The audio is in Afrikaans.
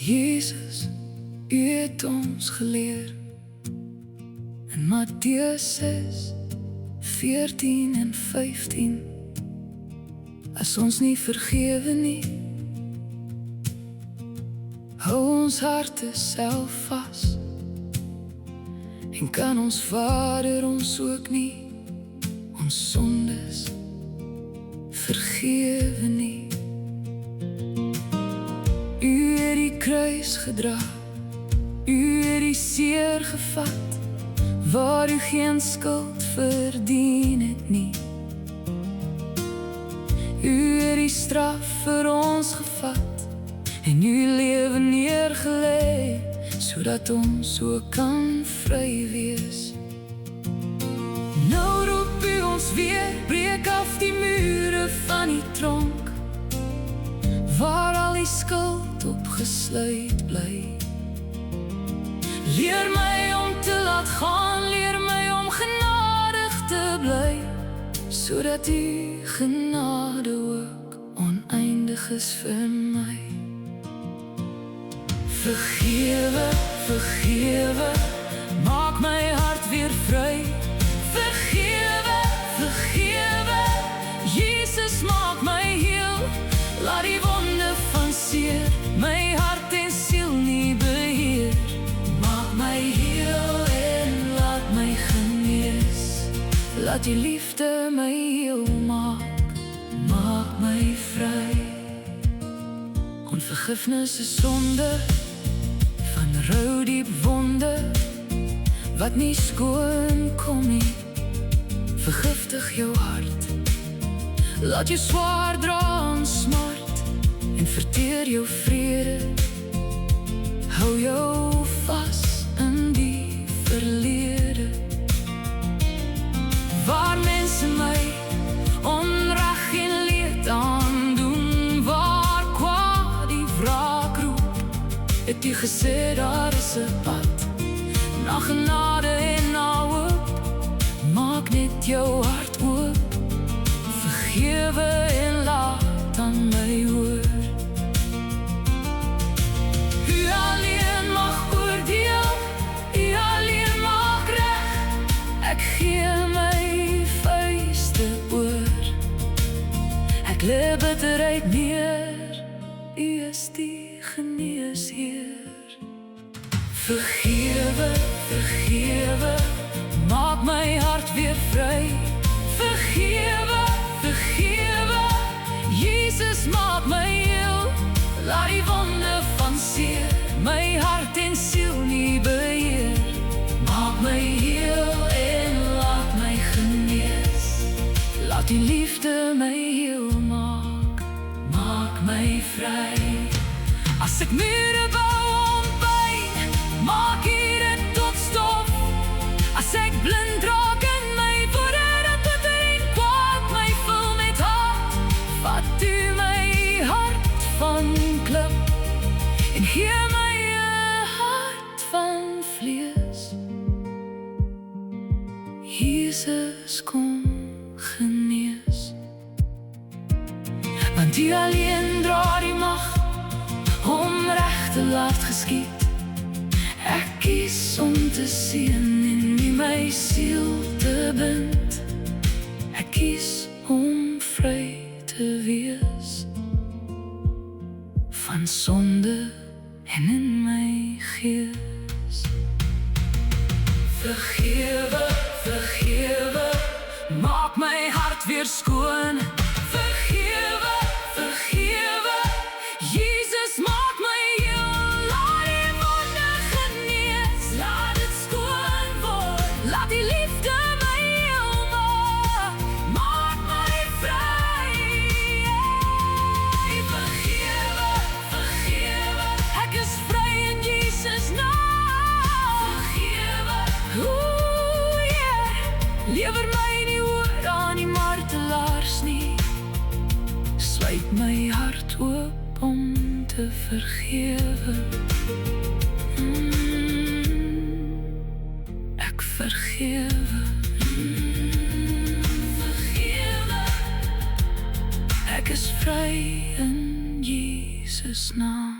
Jesus, U het ons geleer in Matteus 6, 14 en 15. As ons nie vergewe nie, hou ons harte self vas, en kan ons Vader ons ook nie ons sondes vergewe nie. U het die kruis gedra, U het die seer gevat, waar U geen skuld verdien het nie. U het die straf vir ons gevat, en U lewe neergelê, sodat ons ook kan vry wees. Nou roep U ons weer, breek af die mure van die tronk, waar al die skuld opgesluit bly. Leer my om te laat gaan, leer my om genadig te bly, sodat U genade ook oneindig is vir my. Vergewe, vergewe, maak my hart weer vry. Vergewe, vergewe, Jesus maak my heel. Laat die wonde van seer my hart en siel nie beheer. Maak my heel en laat my genees. Laat die liefde my heel maak, maak my vry. Onvergifnis is sonde, van rou diep wonde, wat nie skoon kom nie. Vergiftig jou hart, laat jou swaar dra aan smart, en verteer jou vrede. Hou jou vas in die verlede, waar mense my onreg en leed aandoen, waar kwaad die wraak roep, het U gesê daar is 'n pad na genade en na hoop. Maak net jou hart oop, vergewe en laat aan my hoor. U alleen mag oordeel, U alleen mag reg. Ek gee my vuiste oor, ek lê bitterheid neer, U is die geneesheer. Vergewe, vergewe, maak my hart weer vry. Vergewe, vergewe, Jesus maak my heel. Laat die wonde van seer my hart en siel nie beheer. Maak my heel en laat my genees. Laat die liefde my heel maak, maak my vry. As ek mure bou om pyn, maak U dit tot stof. As ek blind raak in my woede, dat bitter en kwaad my vul met haat, vat U my hart van klip, en gee my 'n hart van vlees. Jesus kom genees, want U alleen dra die mag om reg te laat geskied. Ek kies om te seën en nie my siel te bind. Ek kies om vry te wees van sonde en in my gees. Vergewe, vergewe, maak my hart weer skoon. Vergewe, vergewe, Jesus maak my heel. Laat die wonde genees, laat dit skoon word. Laat die liefde my heel maak, maak my vry. Vergewe, vergewe, ek is vry in Jesus naam. Vergewe, yeah. Lewer my nie oor aan die martelaars nie. Sluit my hart oop om te vergewe. Ek vergewe. Vergewe. Ek is vry in Jesus naam.